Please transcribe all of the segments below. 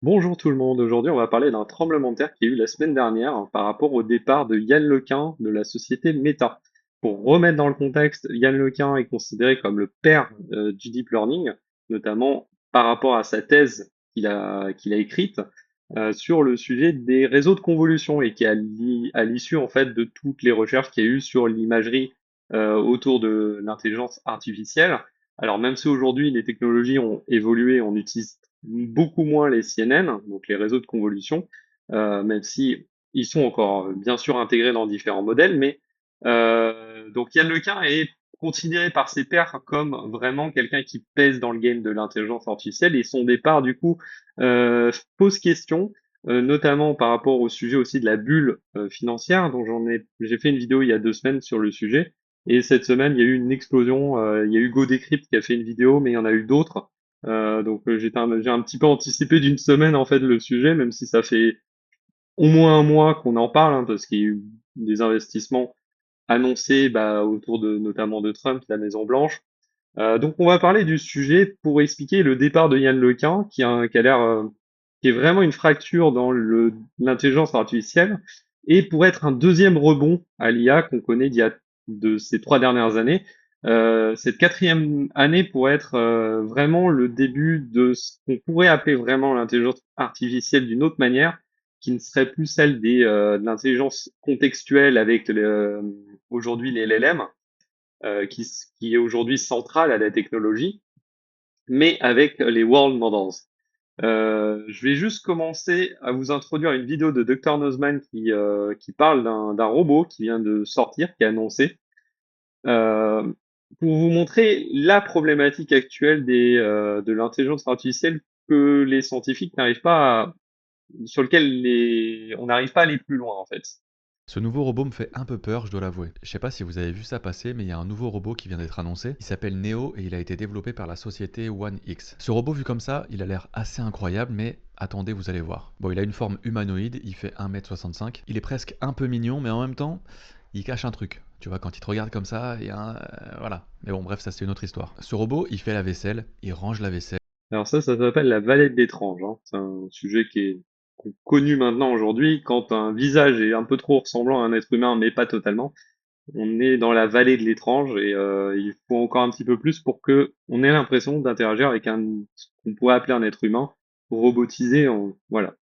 Bonjour tout le monde, aujourd'hui on va parler d'un tremblement de terre qui a eu la semaine dernière par rapport au départ de Yann Lequin de la société Meta. Pour remettre dans le contexte, Yann Lequin est considéré comme le père du deep learning, notamment par rapport à sa thèse qu'il a écrite sur le sujet des réseaux de convolution et qui est à l'issue en fait de toutes les recherches qu'il y a eu sur l'imagerie autour de l'intelligence artificielle. Alors même si aujourd'hui les technologies ont évolué, on utilise beaucoup moins les CNN, donc les réseaux de convolution, même si ils sont encore bien sûr intégrés dans différents modèles, mais donc Yann Lequin est considéré par ses pairs comme vraiment quelqu'un qui pèse dans le game de l'intelligence artificielle et son départ du coup pose question, notamment par rapport au sujet aussi de la bulle financière dont j'ai fait une vidéo il y a 2 semaines sur le sujet. Et cette semaine, il y a eu une explosion. Il y a eu GoDecrypt qui a fait une vidéo, mais il y en a eu d'autres. J'ai un petit peu anticipé d'une semaine en fait le sujet, même si ça fait au moins un mois qu'on en parle, hein, parce qu'il y a eu des investissements annoncés autour de notamment de Trump, la Maison Blanche. Donc on va parler du sujet pour expliquer le départ de Yann Lequin, qui a l'air qui est vraiment une fracture dans l'intelligence artificielle, et pour être un deuxième rebond à l'IA qu'on connaît de ces 3 dernières années. Cette quatrième année pourrait être vraiment le début de ce qu'on pourrait appeler vraiment l'intelligence artificielle d'une autre manière, qui ne serait plus celle de l'intelligence contextuelle avec aujourd'hui les LLM, qui est aujourd'hui centrale à la technologie, mais avec les world models. Je vais juste commencer à vous introduire une vidéo de Dr Nozman qui parle d'un robot qui vient de sortir, qui est annoncé, euh, pour vous montrer la problématique actuelle de l'intelligence artificielle que les scientifiques n'arrivent pas sur lequel on n'arrive pas à aller plus loin en fait. Ce nouveau robot me fait un peu peur, je dois l'avouer. Je sais pas si vous avez vu ça passer, mais il y a un nouveau robot qui vient d'être annoncé. Il s'appelle Neo et il a été développé par la société One X. Ce robot vu comme ça, il a l'air assez incroyable, mais attendez, vous allez voir. Bon, il a une forme humanoïde, il fait 1,65 m. Il est presque un peu mignon, mais en même temps, il cache un truc. Tu vois, quand il te regarde comme ça, il y a un... voilà. Mais bon, bref, ça c'est une autre histoire. Ce robot, il fait la vaisselle, il range la vaisselle. Alors ça s'appelle la vallée de l'étrange, hein. C'est un sujet connu maintenant aujourd'hui. Quand un visage est un peu trop ressemblant à un être humain, mais pas totalement, on est dans la vallée de l'étrange et il faut encore un petit peu plus pour que on ait l'impression d'interagir avec ce qu'on pourrait appeler un être humain robotisé. Voilà.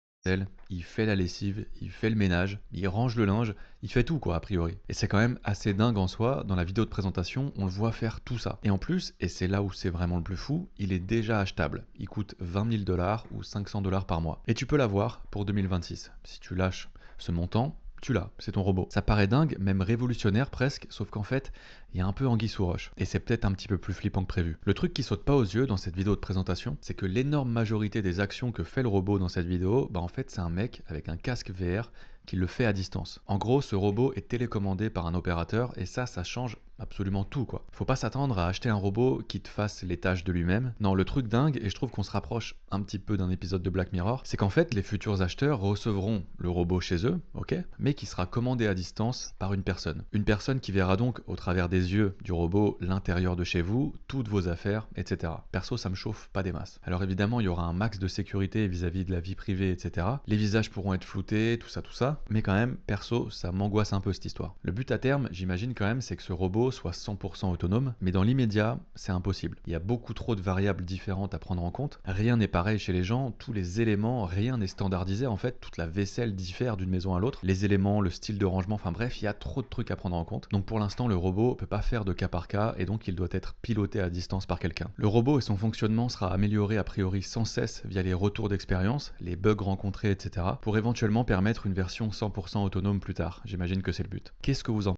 Il fait la lessive, il fait le ménage, il range le linge, il fait tout quoi a priori. Et c'est quand même assez dingue en soi, dans la vidéo de présentation, on le voit faire tout ça. Et en plus, et c'est là où c'est vraiment le plus fou, il est déjà achetable. Il coûte 20 000 dollars ou 500 dollars par mois. Et tu peux l'avoir pour 2026. Si tu lâches ce montant, tu l'as, c'est ton robot. Ça paraît dingue, même révolutionnaire presque, sauf qu'en fait, il y a un peu anguille sous roche. Et c'est peut-être un petit peu plus flippant que prévu. Le truc qui saute pas aux yeux dans cette vidéo de présentation, c'est que l'énorme majorité des actions que fait le robot dans cette vidéo, bah en fait c'est un mec avec un casque VR qui le fait à distance. En gros, ce robot est télécommandé par un opérateur et ça change absolument tout quoi. Faut pas s'attendre à acheter un robot qui te fasse les tâches de lui-même. Non, le truc dingue, et je trouve qu'on se rapproche un petit peu d'un épisode de Black Mirror, c'est qu'en fait les futurs acheteurs recevront le robot chez eux, ok, mais qui sera commandé à distance par une personne. Une personne qui verra donc au travers des yeux du robot l'intérieur de chez vous, toutes vos affaires, etc. Perso, ça me chauffe pas des masses. Alors évidemment, il y aura un max de sécurité vis-à-vis de la vie privée, etc. Les visages pourront être floutés, tout ça, mais quand même, perso, ça m'angoisse un peu cette histoire. Le but à terme, j'imagine quand même, c'est que ce robot soit 100% autonome, mais dans l'immédiat, c'est impossible. Il y a beaucoup trop de variables différentes à prendre en compte. Rien n'est pareil chez les gens, tous les éléments, rien n'est standardisé en fait, toute la vaisselle diffère d'une maison à l'autre. Les éléments, le style de rangement, enfin bref, il y a trop de trucs à prendre en compte. Donc pour l'instant, le robot peut pas faire de cas par cas et donc il doit être piloté à distance par quelqu'un. Le robot et son fonctionnement sera amélioré a priori sans cesse via les retours d'expérience, les bugs rencontrés, etc. pour éventuellement permettre une version 100% autonome plus tard. J'imagine que c'est le but. Qu'est-ce que vous en...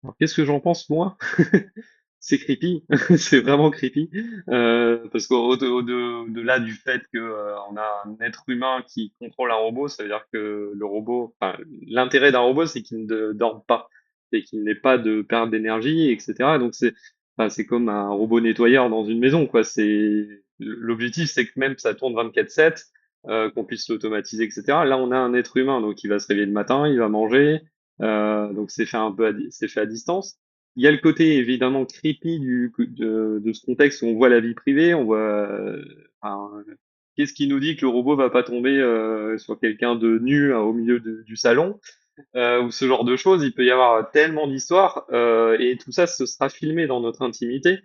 Alors, qu'est-ce que j'en pense moi? C'est creepy, c'est vraiment creepy, parce qu'au-delà du fait que on a un être humain qui contrôle un robot, ça veut dire que le robot, enfin, l'intérêt d'un robot, c'est qu'il ne dorme pas, et qu'il n'ait pas de perte d'énergie, etc. Donc c'est comme un robot nettoyeur dans une maison, quoi. L'objectif, c'est que même ça tourne 24/7, qu'on puisse l'automatiser, etc. Là, on a un être humain, donc il va se réveiller le matin, il va manger, donc c'est fait un peu, c'est fait à distance. Il y a le côté évidemment creepy de ce contexte où on voit la vie privée, on voit, enfin, Qu'est-ce qui nous dit que le robot va pas tomber sur quelqu'un de nu au milieu du salon ou ce genre de choses? Il peut y avoir tellement d'histoires et tout ça, ce sera filmé dans notre intimité.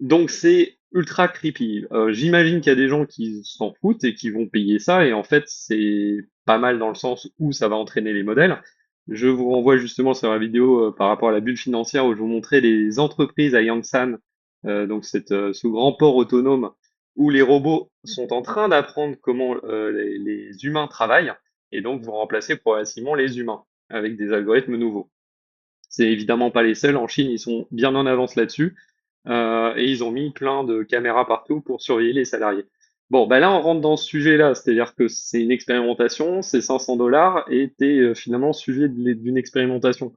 Donc c'est ultra creepy. J'imagine qu'il y a des gens qui s'en foutent et qui vont payer ça, et en fait c'est pas mal dans le sens où ça va entraîner les modèles. Je vous renvoie justement sur la vidéo par rapport à la bulle financière où je vous montrais les entreprises à Yangsan, donc ce grand port autonome où les robots sont en train d'apprendre comment les humains travaillent et donc vont remplacer progressivement les humains avec des algorithmes nouveaux. C'est évidemment pas les seuls. En Chine, ils sont bien en avance là-dessus. Et ils ont mis plein de caméras partout pour surveiller les salariés. Bon, bah là, on rentre dans ce sujet-là, c'est-à-dire que c'est une expérimentation, c'est 500 $ et t'es finalement sujet d'une expérimentation.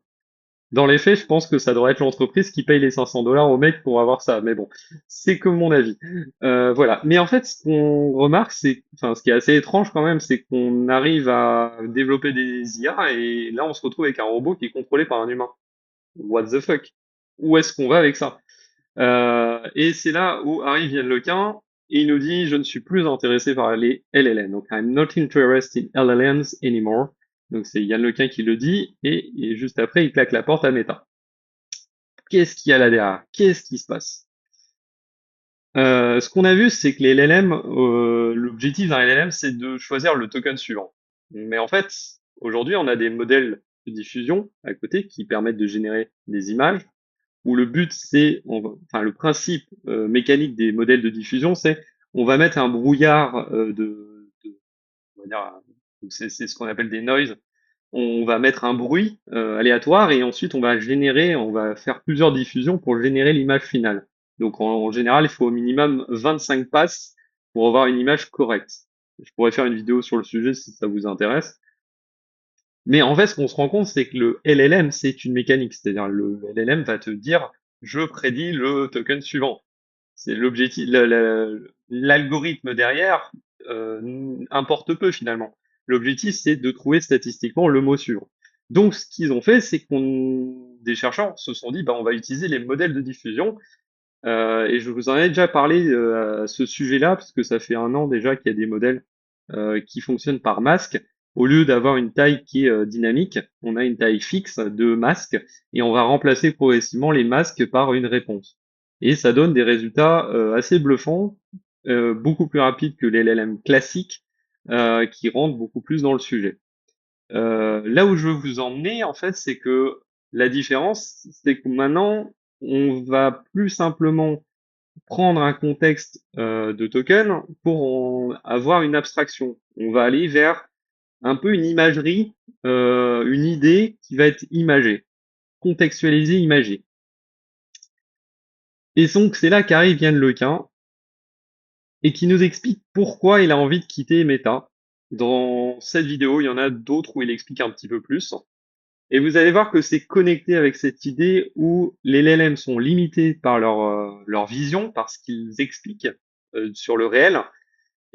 Dans les faits, je pense que ça devrait être l'entreprise qui paye les 500 $ au mec pour avoir ça, mais bon, c'est que mon avis. Voilà. Mais en fait, ce qu'on remarque, enfin, ce qui est assez étrange quand même, c'est qu'on arrive à développer des IA et là, on se retrouve avec un robot qui est contrôlé par un humain. What the fuck? Où est-ce qu'on va avec ça? Et c'est là où arrive Yann Lequin et il nous dit je ne suis plus intéressé par les LLM. Donc I'm not interested in LLMs anymore. Donc c'est Yann Lequin qui le dit et juste après il claque la porte à Meta. Qu'est-ce qu'il y a là derrière? Qu'est-ce qui se passe? Ce qu'on a vu, c'est que les LLM, l'objectif d'un LLM, c'est de choisir le token suivant. Mais en fait, aujourd'hui, on a des modèles de diffusion à côté qui permettent de générer des images, où le but enfin le principe mécanique des modèles de diffusion, c'est on va mettre un brouillard on va dire, c'est ce qu'on appelle des noise. On va mettre un bruit aléatoire et ensuite on va faire plusieurs diffusions pour générer l'image finale. Donc en général, il faut au minimum 25 passes pour avoir une image correcte. Je pourrais faire une vidéo sur le sujet si ça vous intéresse. Mais en fait, ce qu'on se rend compte, c'est que le LLM, c'est une mécanique. C'est-à-dire, le LLM va te dire, je prédis le token suivant. C'est l'objectif, l'algorithme derrière importe peu finalement. L'objectif, c'est de trouver statistiquement le mot suivant. Donc, ce qu'ils ont fait, c'est des chercheurs se sont dit, bah, on va utiliser les modèles de diffusion. Et je vous en ai déjà parlé à ce sujet-là, parce que ça fait 1 an déjà qu'il y a des modèles qui fonctionnent par masque. Au lieu d'avoir une taille qui est dynamique, on a une taille fixe de masque et on va remplacer progressivement les masques par une réponse. Et ça donne des résultats assez bluffants, beaucoup plus rapides que les LLM classiques, qui rentrent beaucoup plus dans le sujet. Là où je veux vous emmener, en fait, c'est que la différence, c'est que maintenant, on va plus simplement prendre un contexte de token pour avoir une abstraction. On va aller vers un peu une imagerie, une idée qui va être imagée, contextualisée, imagée. Et donc c'est là qu'arrive Yann Lequin et qui nous explique pourquoi il a envie de quitter Meta. Dans cette vidéo, il y en a d'autres où il explique un petit peu plus. Et vous allez voir que c'est connecté avec cette idée où les LLM sont limités par leur vision, par ce qu'ils expliquent sur le réel,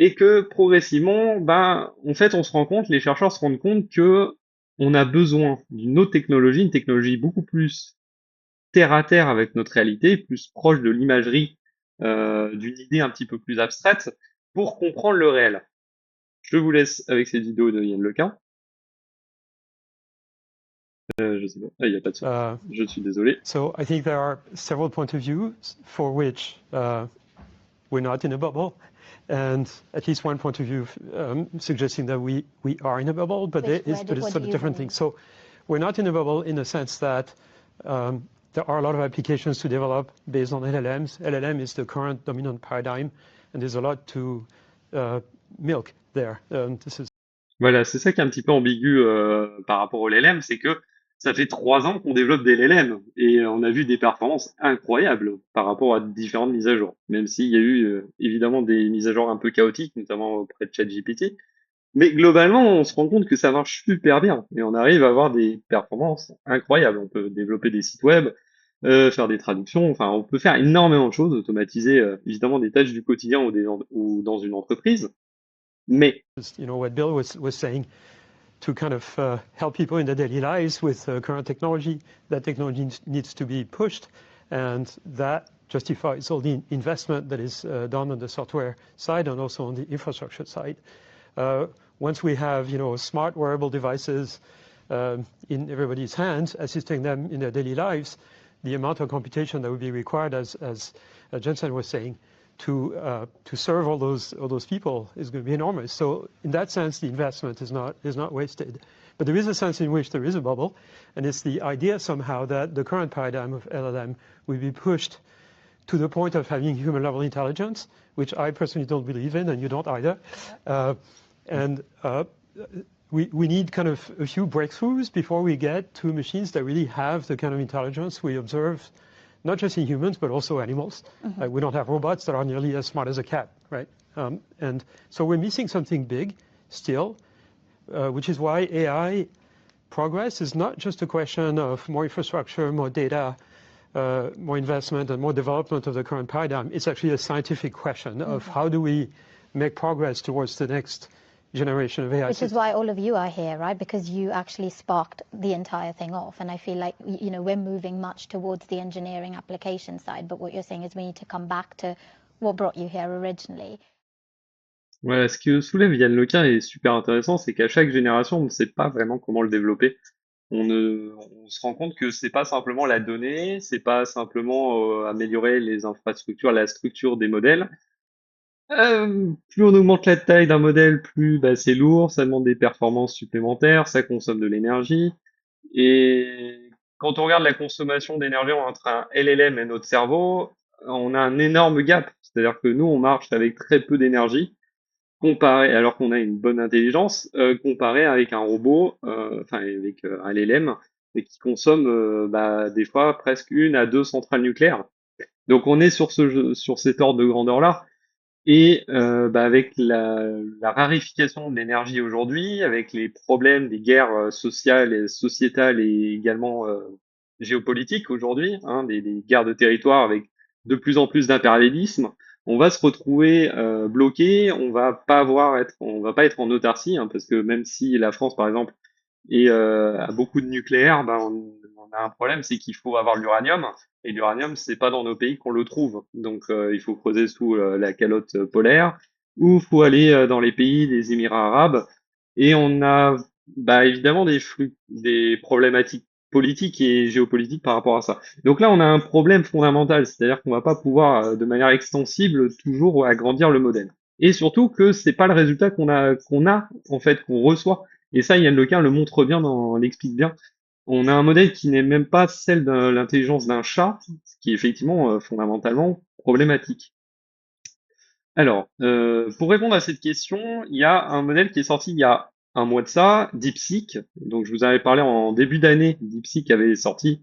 et que progressivement, ben, en fait, on se rend compte, les chercheurs se rendent compte que on a besoin d'une autre technologie, une technologie beaucoup plus terre à terre avec notre réalité, plus proche de l'imagerie, d'une idée un petit peu plus abstraite, pour comprendre le réel. Je vous laisse avec cette vidéo de Yann Lequin. Je sais pas. Ah, il n'y a pas de son. Je suis désolé. So I think there are several points of view for which we're not in a bubble, and at least one point of view suggesting that we are in a bubble, but it's sort of different things. So we're not in a bubble in the sense that there are a lot of applications to develop based on LLMs. LLM is the current dominant paradigm, and there's a lot to milk there. This is Voilà, c'est ça qui est un petit peu ambigu par rapport au LLM, c'est que ça fait 3 ans qu'on développe des LLM et on a vu des performances incroyables par rapport à différentes mises à jour. Même s'il y a eu évidemment des mises à jour un peu chaotiques, notamment auprès de ChatGPT. Mais globalement, on se rend compte que ça marche super bien et on arrive à avoir des performances incroyables. On peut développer des sites web, faire des traductions, enfin on peut faire énormément de choses, automatiser évidemment des tâches du quotidien ou dans une entreprise. Mais what Bill was saying, to kind of help people in their daily lives with current technology. That technology needs to be pushed, and that justifies all the investment that is done on the software side and also on the infrastructure side. Once we have, smart wearable devices in everybody's hands, assisting them in their daily lives, the amount of computation that would be required, as Jensen was saying, to serve all those people is going to be enormous. So in that sense, the investment is not wasted. But there is a sense in which there is a bubble, and it's the idea somehow that the current paradigm of LLM will be pushed to the point of having human-level intelligence, which I personally don't believe in, and you don't either. We need kind of a few breakthroughs before we get to machines that really have the kind of intelligence we observe, not just in humans, but also animals. We don't have robots that are nearly as smart as a cat, right? And so we're missing something big still, which is why AI progress is not just a question of more infrastructure, more data, more investment, and more development of the current paradigm. It's actually a scientific question of how do we make progress towards the next generation of AI. Which is why all of you are here, right? Because you actually sparked the entire thing off. And I feel like, we're moving much towards the engineering application side. But what you're saying is we need to come back to what brought you here originally. Ouais, ce que soulève Yann Lequin est super intéressant, c'est qu'à chaque génération, on ne sait pas vraiment comment le développer. On se rend compte que c'est pas simplement la donnée, c'est pas simplement améliorer les infrastructures, la structure des modèles. Plus on augmente la taille d'un modèle, plus c'est lourd, ça demande des performances supplémentaires, ça consomme de l'énergie. Et quand on regarde la consommation d'énergie entre un LLM et notre cerveau, on a un énorme gap. C'est-à-dire que nous, on marche avec très peu d'énergie, alors qu'on a une bonne intelligence, comparé avec un robot, avec un LLM, et qui consomme des fois presque 1 à 2 centrales nucléaires. Donc on est sur cet ordre de grandeur-là. Et avec la raréfication de l'énergie aujourd'hui, avec les problèmes des guerres sociales et sociétales et également géopolitiques aujourd'hui, des guerres de territoire avec de plus en plus d'impérialisme, on va se retrouver bloqué, on va pas être en autarcie, parce que même si la France par exemple a beaucoup de nucléaire, on a un problème, c'est qu'il faut avoir de l'uranium, et l'uranium c'est pas dans nos pays qu'on le trouve, donc il faut creuser sous la calotte polaire, ou faut aller dans les pays des Émirats arabes, et on a évidemment des problématiques politiques et géopolitiques par rapport à ça. Donc là on a un problème fondamental, c'est-à-dire qu'on va pas pouvoir de manière extensible toujours agrandir le modèle, et surtout que c'est pas le résultat qu'on a en fait, qu'on reçoit. Et ça, Yann Lequin le montre bien, l'explique bien. On a un modèle qui n'est même pas celle de l'intelligence d'un chat, ce qui est effectivement fondamentalement problématique. Alors, pour répondre à cette question, il y a un modèle qui est sorti il y a un mois de ça, DeepSeek. Donc, je vous avais parlé en début d'année, DeepSeek avait sorti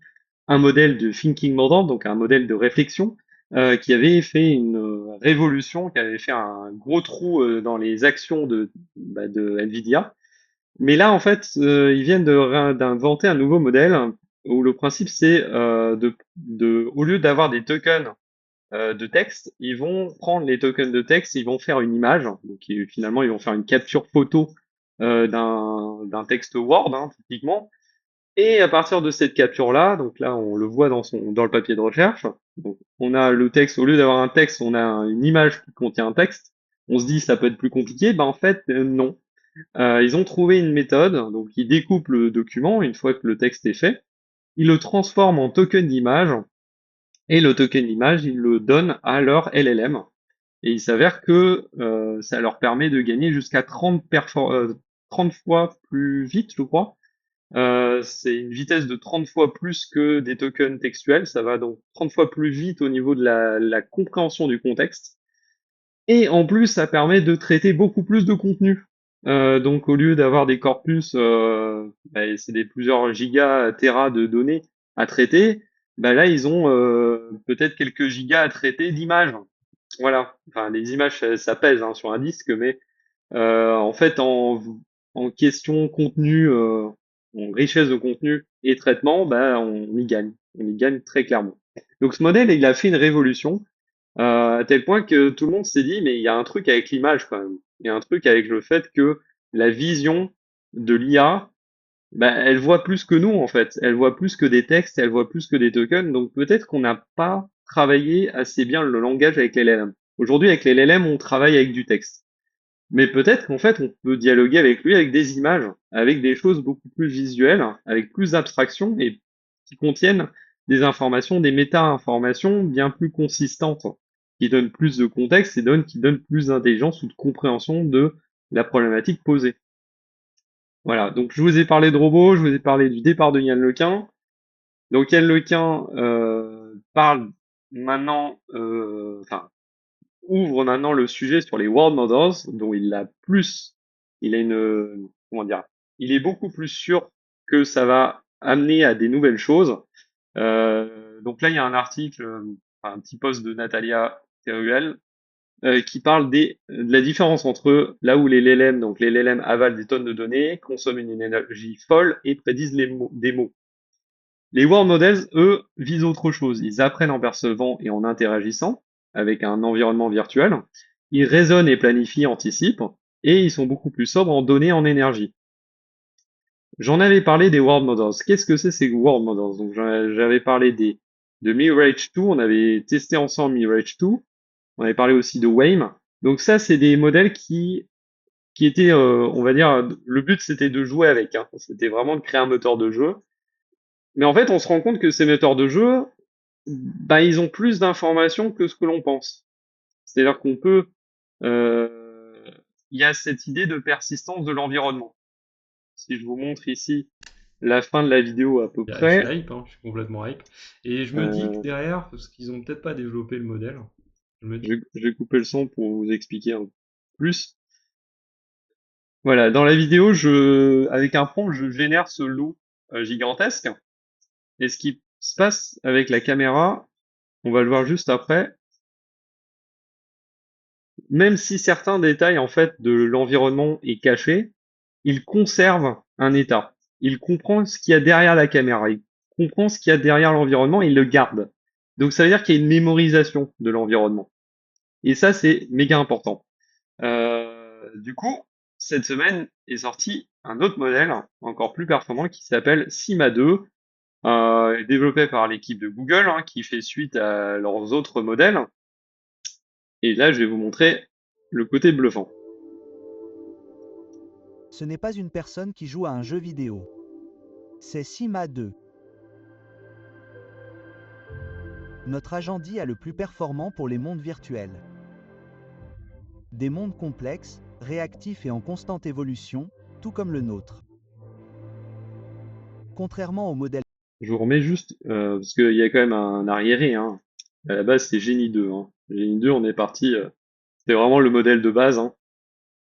un modèle de thinking model, donc un modèle de réflexion, qui avait fait une révolution, qui avait fait un gros trou dans les actions de Nvidia. Mais là, en fait, ils viennent d'inventer un nouveau modèle où le principe c'est au lieu d'avoir des tokens de texte, ils vont prendre les tokens de texte, ils vont faire une image. Donc finalement, ils vont faire une capture photo d'un texte Word, typiquement. Et à partir de cette capture-là, donc là, on le voit dans le papier de recherche. Donc on a le texte, au lieu d'avoir un texte, on a une image qui contient un texte. On se dit ça peut être plus compliqué, en fait non. Ils ont trouvé une méthode, donc ils découpent le document une fois que le texte est fait, ils le transforment en token d'image, et le token d'image, ils le donnent à leur LLM. Et il s'avère que ça leur permet de gagner jusqu'à 30 fois plus vite, je crois. C'est une vitesse de 30 fois plus que des tokens textuels, ça va donc 30 fois plus vite au niveau de la compréhension du contexte. Et en plus, ça permet de traiter beaucoup plus de contenu. Donc au lieu d'avoir des corpus, c'est des plusieurs gigas, téras de données à traiter, là ils ont peut-être quelques gigas à traiter d'images. Voilà. Enfin, les images ça pèse sur un disque, mais en fait en question contenu, en richesse de contenu et traitement, on y gagne très clairement. Donc ce modèle, il a fait une révolution. À tel point que tout le monde s'est dit, mais il y a un truc avec l'image quand même. Il y a un truc avec le fait que la vision de l'IA, elle voit plus que nous en fait. Elle voit plus que des textes, elle voit plus que des tokens. Donc peut-être qu'on n'a pas travailler assez bien le langage avec les LLM. Aujourd'hui, avec les LLM, on travaille avec du texte. Mais peut-être qu'en fait, on peut dialoguer avec lui avec des images, avec des choses beaucoup plus visuelles, avec plus d'abstraction et qui contiennent des informations, des méta-informations bien plus consistantes, qui donnent plus de contexte et qui donnent plus d'intelligence ou de compréhension de la problématique posée. Voilà, donc je vous ai parlé de robots, je vous ai parlé du départ de Yann Lequin. Donc Yann Lequin parle maintenant, ouvre maintenant le sujet sur les world models, dont il a une, comment dire, il est beaucoup plus sûr que ça va amener à des nouvelles choses. Donc là, il y a un article, un petit post de Natalia Teruel, qui parle de la différence entre là où les LLM, donc les LLM avalent des tonnes de données, consomment une énergie folle et prédisent des mots. Les world models, eux, visent autre chose. Ils apprennent en percevant et en interagissant avec un environnement virtuel. Ils raisonnent et planifient, anticipent, et ils sont beaucoup plus sobres en données, en énergie. J'en avais parlé des world models. Qu'est-ce que c'est ces world models? Donc j'avais parlé de Mirage 2, on avait testé ensemble Mirage 2. On avait parlé aussi de WAME. Donc ça, c'est des modèles qui étaient, on va dire, le but c'était de jouer avec. Hein. C'était vraiment de créer un moteur de jeu. Mais en fait, on se rend compte que ces moteurs de jeu, bah, ils ont plus d'informations que ce que l'on pense. C'est-à-dire qu'on peut, il y a cette idée de persistance de l'environnement. Si je vous montre ici la fin de la vidéo à peu Je près, suis hype, hein, je suis complètement hype. Et je me dis que derrière, parce qu'ils ont peut-être pas développé le modèle, je me dis, je vais couper le son pour vous expliquer un peu plus. Voilà, dans la vidéo, avec un prompt, je génère ce loup gigantesque. Et ce qui se passe avec la caméra, on va le voir juste après, même si certains détails en fait de l'environnement est caché, il conserve un état. Il comprend ce qu'il y a derrière la caméra, il comprend ce qu'il y a derrière l'environnement et il le garde. Donc ça veut dire qu'il y a une mémorisation de l'environnement. Et ça, c'est méga important. Du coup, cette semaine est sorti un autre modèle encore plus performant qui s'appelle Sima 2, développé par l'équipe de Google, hein, qui fait suite à leurs autres modèles. Et là, je vais vous montrer le côté bluffant. Ce n'est pas une personne qui joue à un jeu vidéo. C'est Sima 2. Notre agent dit a le plus performant pour les mondes virtuels. Des mondes complexes, réactifs et en constante évolution, tout comme le nôtre. Contrairement au modèle... Je vous remets juste, parce qu'il y a quand même un arriéré. Hein. À la base, c'est Genie 2. Hein. Genie 2, on est parti, c'était vraiment le modèle de base, hein,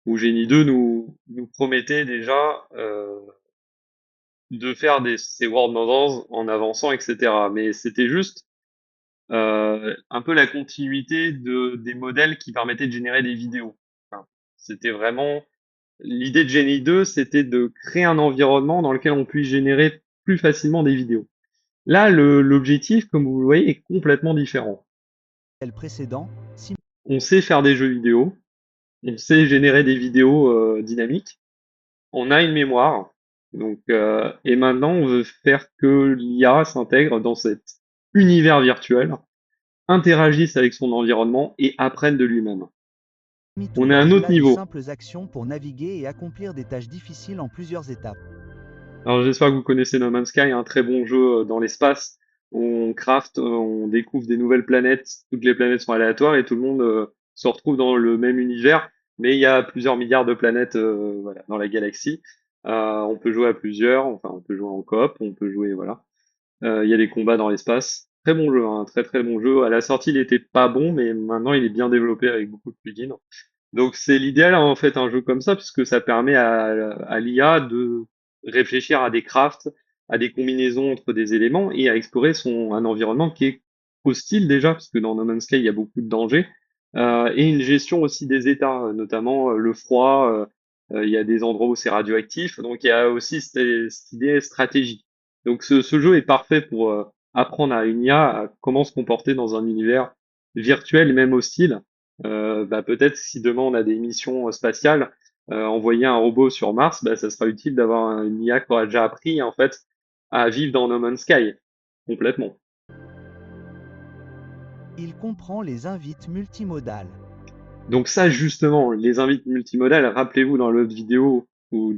où Genie 2 nous promettait déjà de faire ces world models en avançant, etc. Mais c'était juste un peu la continuité des modèles qui permettaient de générer des vidéos. Enfin, c'était vraiment l'idée de Genie 2, c'était de créer un environnement dans lequel on puisse générer plus facilement des vidéos. Là, l'objectif, comme vous le voyez, est complètement différent. précédent, On sait faire des jeux vidéo, on sait générer des vidéos dynamiques, on a une mémoire, donc et maintenant on veut faire que l'IA s'intègre dans cet univers virtuel, interagisse avec son environnement et apprenne de lui-même. On est à un autre niveau. Simples actions pour naviguer et accomplir des tâches difficiles en plusieurs étapes. Alors j'espère que vous connaissez No Man's Sky, un très bon jeu dans l'espace. On craft, on découvre des nouvelles planètes, toutes les planètes sont aléatoires et tout le monde se retrouve dans le même univers, mais il y a plusieurs milliards de planètes voilà, dans la galaxie. On peut jouer à plusieurs, enfin on peut jouer en coop, on peut jouer, voilà. Il y a des combats dans l'espace. Très bon jeu, hein, très très bon jeu. À la sortie, il était pas bon, mais maintenant il est bien développé avec beaucoup de plugins. Donc c'est l'idéal en fait un jeu comme ça, puisque ça permet à l'IA de réfléchir à des crafts, à des combinaisons entre des éléments et à explorer un environnement qui est hostile déjà, parce que dans No Man's Sky il y a beaucoup de dangers, et une gestion aussi des états, notamment le froid. Il y a des endroits où c'est radioactif, donc il y a aussi cette idée stratégie. Donc ce jeu est parfait pour apprendre à une IA à comment se comporter dans un univers virtuel, même hostile. Bah, peut-être si demain on a des missions spatiales, envoyer un robot sur Mars, bah, ça sera utile d'avoir une IA qui aura déjà appris en fait à vivre dans No Man's Sky complètement. Il comprend les invites multimodales. Donc ça, justement, les invites multimodales, rappelez-vous dans l'autre vidéo où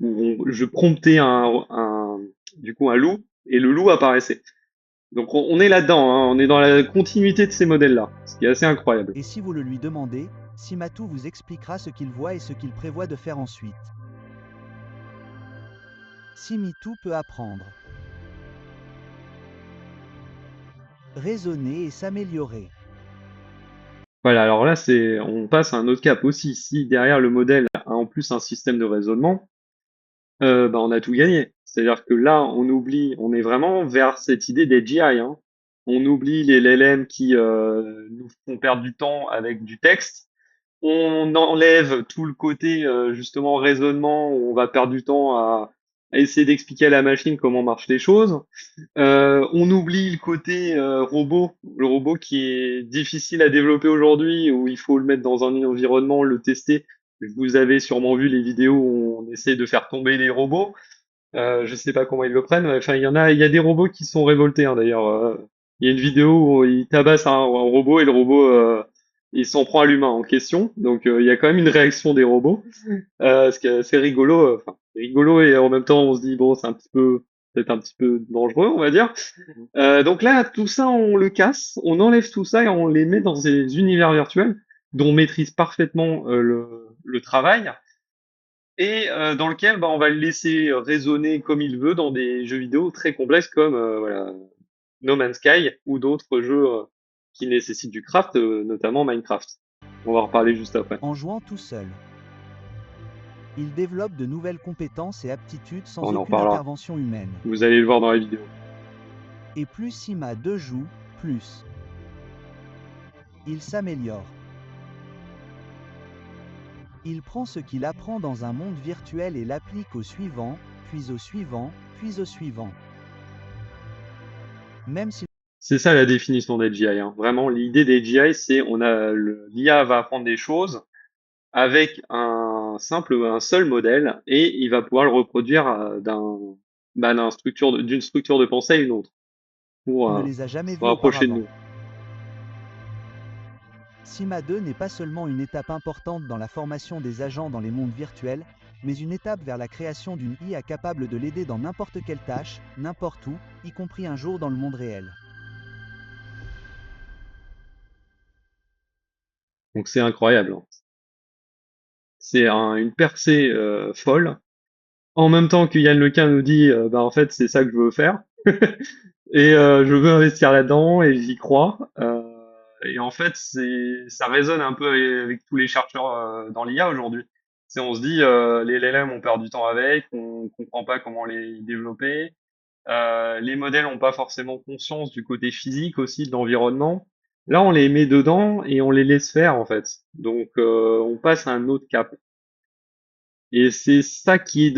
je promptais du coup un loup et le loup apparaissait. Donc on est là-dedans, hein, on est dans la continuité de ces modèles-là, ce qui est assez incroyable. Et si vous le lui demandez, Simatou vous expliquera ce qu'il voit et ce qu'il prévoit de faire ensuite. Simitou peut apprendre, raisonner et s'améliorer. Voilà, alors là, on passe à un autre cap aussi. Si derrière le modèle a en plus un système de raisonnement, bah, on a tout gagné. C'est-à-dire que là, on est vraiment vers cette idée d'AGI, hein. On oublie les LLM qui nous font perdre du temps avec du texte. On enlève tout le côté justement raisonnement où on va perdre du temps à essayer d'expliquer à la machine comment marchent les choses. On oublie le côté robot, le robot qui est difficile à développer aujourd'hui, où il faut le mettre dans un environnement, le tester. Vous avez sûrement vu les vidéos où on essaie de faire tomber les robots. Je sais pas comment ils le prennent. Enfin, il y a des robots qui sont révoltés, hein, d'ailleurs. Il y a une vidéo où il tabasse un robot et le robot il s'en prend à l'humain en question. Donc il y a quand même une réaction des robots, ce qui est assez rigolo. Enfin, rigolo et en même temps on se dit bon, c'est peut-être un petit peu dangereux, on va dire. Donc là, tout ça, on le casse, on enlève tout ça et on les met dans des univers virtuels dont on maîtrise parfaitement le travail et dans lequel bah, on va le laisser raisonner comme il veut dans des jeux vidéo très complexes comme voilà, No Man's Sky ou d'autres jeux qui nécessitent du craft, notamment Minecraft. On va en reparler juste après. En jouant tout seul, il développe de nouvelles compétences et aptitudes sans On en aucune reparlera. intervention humaine. Vous allez le voir dans la vidéo. Et plus Sima 2 joue, plus il s'améliore. Il prend ce qu'il apprend dans un monde virtuel et l'applique au suivant, puis au suivant, puis au suivant. Même si C'est ça la définition d'AGI, hein. Vraiment, l'idée d'AGI, c'est l'IA va apprendre des choses avec un seul modèle et il va pouvoir le reproduire d'une structure de pensée à une autre pour on ne les a jamais se vus rapprocher de auparavant. nous. Sima 2 n'est pas seulement une étape importante dans la formation des agents dans les mondes virtuels, mais une étape vers la création d'une IA capable de l'aider dans n'importe quelle tâche, n'importe où, y compris un jour dans le monde réel. Donc c'est incroyable, hein. C'est une percée folle. En même temps que Yann Lequin nous dit, bah en fait c'est ça que je veux faire et je veux investir là-dedans et j'y crois. Et en fait ça résonne un peu avec tous les chercheurs dans l'IA aujourd'hui. On se dit les LLM on perd du temps avec, on comprend pas comment les développer. Les modèles ont pas forcément conscience du côté physique aussi de l'environnement. Là on les met dedans et on les laisse faire en fait. Donc on passe à un autre cap. Et c'est ça qui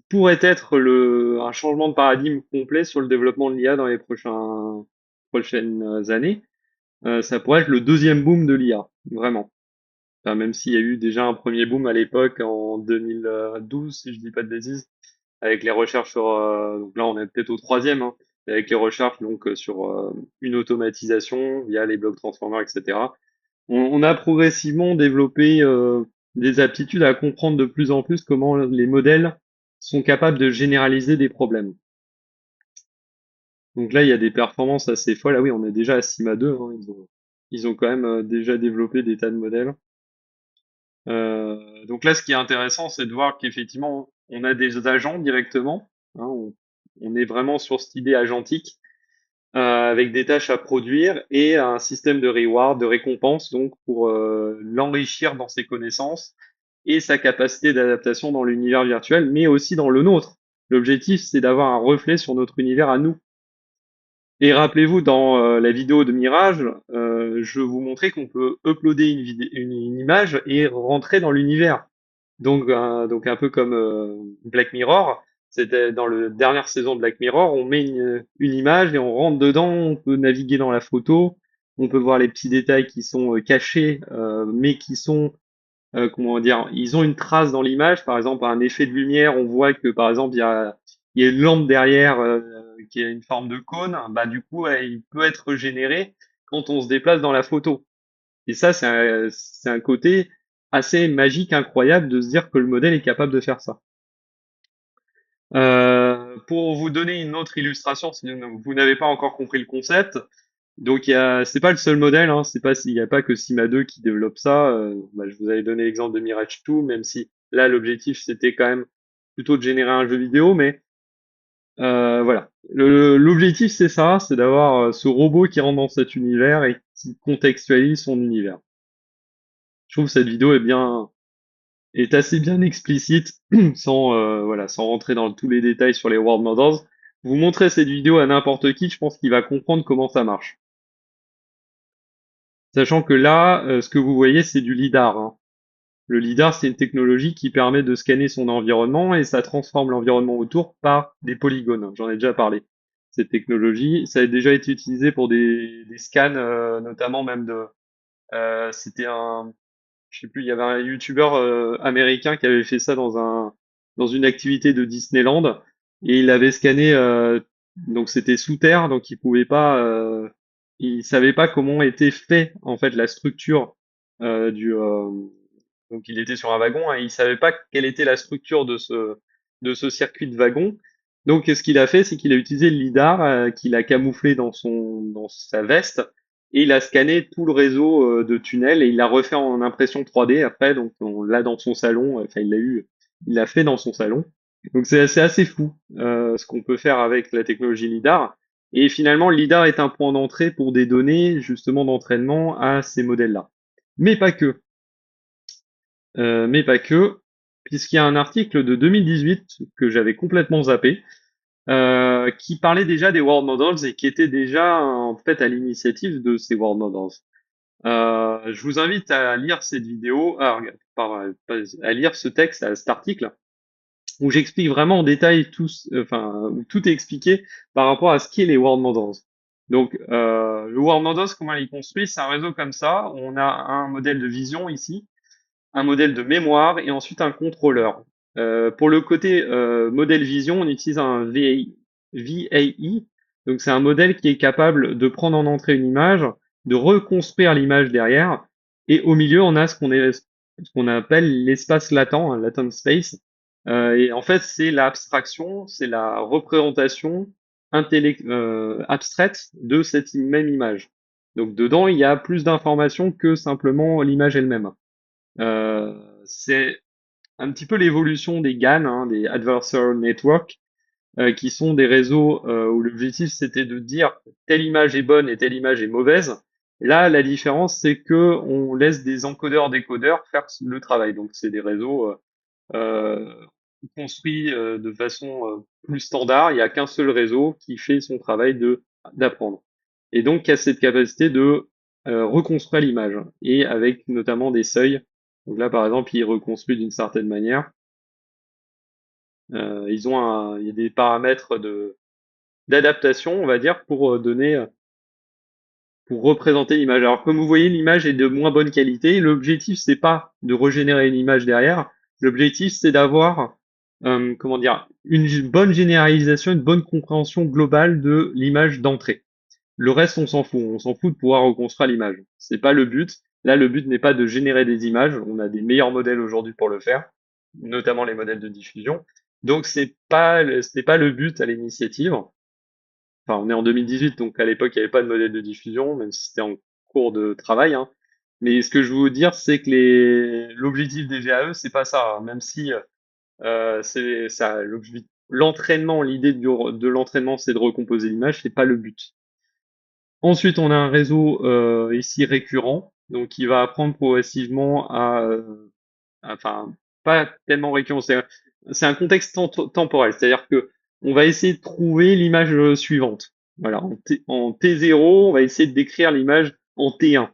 pourrait être un changement de paradigme complet sur le développement de l'IA dans les prochaines années. Ça pourrait être le deuxième boom de l'IA, vraiment. Enfin, même s'il y a eu déjà un premier boom à l'époque en 2012, si je dis pas de bêtises, avec les recherches sur, donc là on est peut-être au troisième, hein, avec les recherches donc sur une automatisation via les blocs transformers, etc. On a progressivement développé des aptitudes à comprendre de plus en plus comment les modèles sont capables de généraliser des problèmes. Donc là, il y a des performances assez folles. Ah oui, on est déjà à Sima 2, hein. Ils ont quand même déjà développé des tas de modèles. Donc là, ce qui est intéressant, c'est de voir qu'effectivement, on a des agents directement, hein. On est vraiment sur cette idée agentique avec des tâches à produire et un système de reward, de récompense, donc pour l'enrichir dans ses connaissances et sa capacité d'adaptation dans l'univers virtuel, mais aussi dans le nôtre. L'objectif, c'est d'avoir un reflet sur notre univers à nous. Et rappelez-vous, dans la vidéo de Mirage, je vous montrais qu'on peut uploader une image et rentrer dans l'univers. Donc un peu comme Black Mirror. C'était dans la dernière saison de Black Mirror, on met une image et on rentre dedans, on peut naviguer dans la photo, on peut voir les petits détails qui sont cachés, mais qui sont, comment dire, ils ont une trace dans l'image. Par exemple, un effet de lumière, on voit que par exemple il y a il y a une lampe derrière qui a une forme de cône, bah du coup, il peut être généré quand on se déplace dans la photo. Et ça, c'est un côté assez magique, incroyable de se dire que le modèle est capable de faire ça. Pour vous donner une autre illustration, si vous n'avez pas encore compris le concept, donc c'est pas le seul modèle, hein, il n'y a pas que Cima 2 qui développe ça. Bah, je vous avais donné l'exemple de Mirage 2, même si là l'objectif c'était quand même plutôt de générer un jeu vidéo, mais voilà. L'objectif c'est ça, c'est d'avoir ce robot qui rentre dans cet univers et qui contextualise son univers. Je trouve que cette vidéo est assez bien explicite, sans voilà, sans rentrer dans tous les détails sur les world models. Vous montrez cette vidéo à n'importe qui, je pense qu'il va comprendre comment ça marche. Sachant que là, ce que vous voyez, c'est du lidar, hein. Le lidar, c'est une technologie qui permet de scanner son environnement et ça transforme l'environnement autour par des polygones. J'en ai déjà parlé. Cette technologie, ça a déjà été utilisé pour des scans, notamment même c'était je sais plus, il y avait un youtubeur américain qui avait fait ça dans une activité de Disneyland et il avait scanné, donc c'était sous terre, donc il savait pas comment était fait en fait la structure du donc il était sur un wagon et il savait pas quelle était la structure de ce circuit de wagon. Donc ce qu'il a fait, c'est qu'il a utilisé le lidar qu'il a camouflé dans sa veste et il a scanné tout le réseau de tunnels et il l'a refait en impression 3D après. Donc on l'a dans son salon. Enfin il l'a fait dans son salon. Donc c'est assez fou ce qu'on peut faire avec la technologie lidar. Et finalement, le lidar est un point d'entrée pour des données justement d'entraînement à ces modèles-là. Mais pas que. Mais pas que, puisqu'il y a un article de 2018 que j'avais complètement zappé, qui parlait déjà des World Models et qui était déjà en fait à l'initiative de ces World Models. Je vous invite à lire cette vidéo, à lire ce texte, cet article, où j'explique vraiment en détail où tout est expliqué par rapport à ce qu'est les World Models. Donc, le World Models, comment il est construit? C'est un réseau comme ça. On a un modèle de vision ici, un modèle de mémoire et ensuite un contrôleur. Pour le côté modèle vision, on utilise un VAI. Donc c'est un modèle qui est capable de prendre en entrée une image, de reconstruire l'image derrière, et au milieu on a ce qu'on appelle l'espace latent, un latent space. Et en fait c'est l'abstraction, c'est la représentation abstraite de cette même image. Donc dedans il y a plus d'informations que simplement l'image elle-même. C'est un petit peu l'évolution des GAN, hein, des Adversarial Network, qui sont des réseaux où l'objectif c'était de dire telle image est bonne et telle image est mauvaise. Là, la différence c'est que on laisse des encodeurs-décodeurs faire le travail. Donc c'est des réseaux euh, construits de façon plus standard. Il n'y a qu'un seul réseau qui fait son travail de d'apprendre. Et donc qui a cette capacité de reconstruire l'image et avec notamment des seuils. Donc là, par exemple, il reconstruit d'une certaine manière. Il y a des paramètres d'adaptation, on va dire, pour représenter l'image. Alors, comme vous voyez, l'image est de moins bonne qualité. L'objectif, c'est pas de régénérer une image derrière. L'objectif, c'est d'avoir, comment dire, une bonne généralisation, une bonne compréhension globale de l'image d'entrée. Le reste, on s'en fout. On s'en fout de pouvoir reconstruire l'image. C'est pas le but. Là, le but n'est pas de générer des images. On a des meilleurs modèles aujourd'hui pour le faire, notamment les modèles de diffusion. Donc, c'était pas le but à l'initiative. Enfin, on est en 2018, donc à l'époque, il n'y avait pas de modèle de diffusion, même si c'était en cours de travail, hein. Mais ce que je veux vous dire, c'est que l'objectif des GAE, c'est pas ça, hein. Même si c'est ça, l'entraînement, l'idée de l'entraînement, c'est de recomposer l'image, c'est pas le but. Ensuite, on a un réseau ici récurrent, donc qui va apprendre progressivement enfin, pas tellement récurrent, c'est un contexte temporel, c'est-à-dire que on va essayer de trouver l'image suivante. Voilà, en T0, on va essayer de décrire l'image en T1.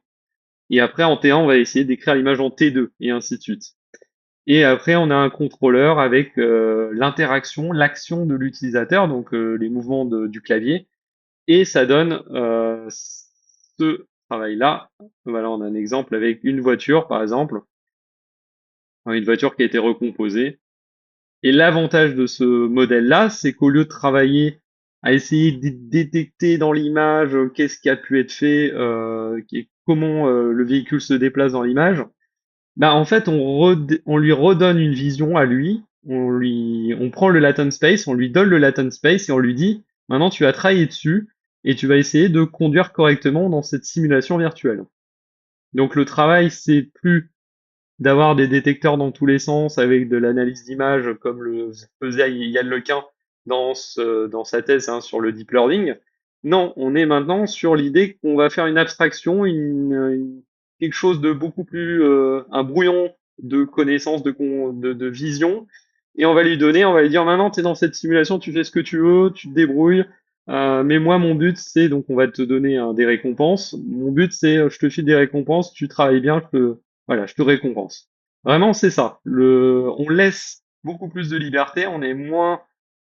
Et après, en T1, on va essayer de décrire l'image en T2, et ainsi de suite. Et après, on a un contrôleur avec l'interaction, l'action de l'utilisateur, donc les mouvements du clavier, et ça donne ce travail-là. Voilà, on a un exemple avec une voiture, par exemple, une voiture qui a été recomposée. Et l'avantage de ce modèle-là, c'est qu'au lieu de travailler à essayer de détecter dans l'image qu'est-ce qui a pu être fait, comment le véhicule se déplace dans l'image, bah en fait on lui redonne une vision à lui, on prend le latent space, on lui donne le latent space et on lui dit maintenant tu vas travailler dessus et tu vas essayer de conduire correctement dans cette simulation virtuelle. Donc le travail c'est plus d'avoir des détecteurs dans tous les sens avec de l'analyse d'image comme le faisait Yann Lequin dans sa thèse sur le deep learning. Non, on est maintenant sur l'idée qu'on va faire une abstraction, quelque chose de beaucoup plus un brouillon de connaissances, de vision, et on va lui donner, on va lui dire maintenant tu es dans cette simulation, tu fais ce que tu veux, tu te débrouilles, mais moi mon but c'est, donc on va te donner des récompenses, mon but c'est je te file des récompenses, tu travailles bien, voilà, je te récompense. Vraiment, c'est ça. On laisse beaucoup plus de liberté, on est moins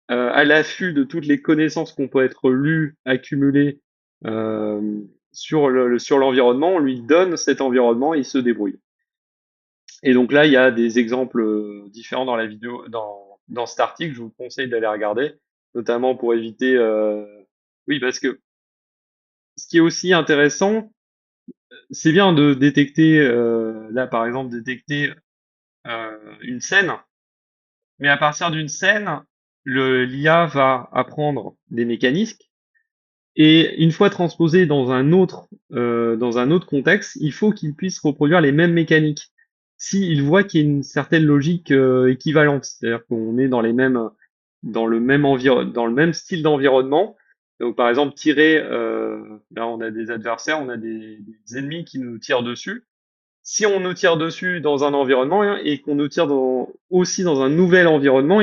à l'affût de toutes les connaissances qu'on peut être lues, accumulées sur l'environnement. On lui donne cet environnement et il se débrouille. Et donc là, il y a des exemples différents dans la vidéo, dans cet article. Je vous conseille d'aller regarder, notamment pour éviter. Oui, parce que ce qui est aussi intéressant, c'est bien de détecter, là par exemple, détecter une scène, mais à partir d'une scène, l'IA va apprendre des mécanismes et une fois transposé dans un autre contexte, il faut qu'il puisse reproduire les mêmes mécaniques. S'il voit qu'il y a une certaine logique équivalente, c'est-à-dire qu'on est dans le même style d'environnement. Donc par exemple tirer, là on a des adversaires, on a des ennemis qui nous tirent dessus. Si on nous tire dessus dans un environnement et qu'on nous tire aussi dans un nouvel environnement,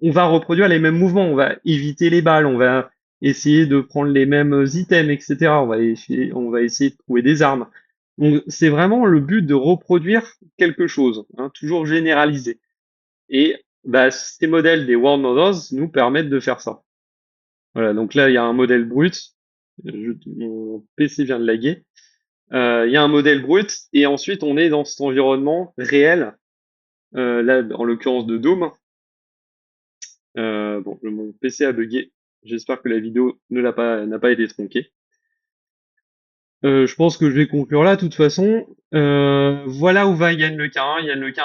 on va reproduire les mêmes mouvements, on va éviter les balles, on va essayer de prendre les mêmes items, etc. On va essayer de trouver des armes. Donc c'est vraiment le but de reproduire quelque chose, toujours généralisé. Et bah, ces modèles des World Models nous permettent de faire ça. Voilà, donc là il y a un modèle brut. Mon PC vient de laguer. Il y a un modèle brut et ensuite on est dans cet environnement réel, là en l'occurrence de Doom. Bon, mon PC a bugué. J'espère que la vidéo n'a pas été tronquée. Je pense que je vais conclure là. De toute façon, voilà où va Yann Lequin. Yann Lequin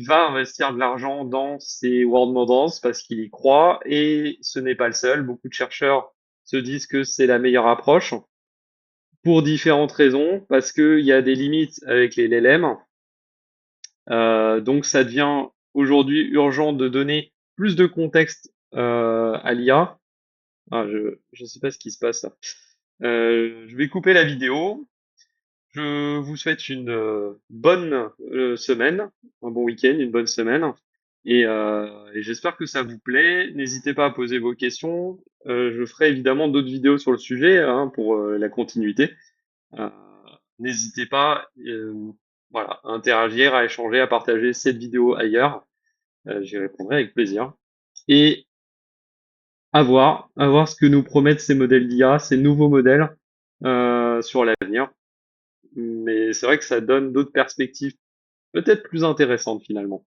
va investir de l'argent dans ces world models parce qu'il y croit et ce n'est pas le seul. Beaucoup de chercheurs se disent que c'est la meilleure approche pour différentes raisons, parce qu'il y a des limites avec les LLM. Donc ça devient aujourd'hui urgent de donner plus de contexte à l'IA. Ah, je sais pas ce qui se passe là. Je vais couper la vidéo. Je vous souhaite une bonne semaine, un bon week-end, une bonne semaine. Et j'espère que ça vous plaît. N'hésitez pas à poser vos questions. Je ferai évidemment d'autres vidéos sur le sujet pour la continuité. Euh, N'hésitez pas voilà, à interagir, à échanger, à partager cette vidéo ailleurs. J'y répondrai avec plaisir. Et à voir ce que nous promettent ces modèles d'IA, ces nouveaux modèles sur l'avenir. Mais c'est vrai que ça donne d'autres perspectives peut-être plus intéressantes finalement.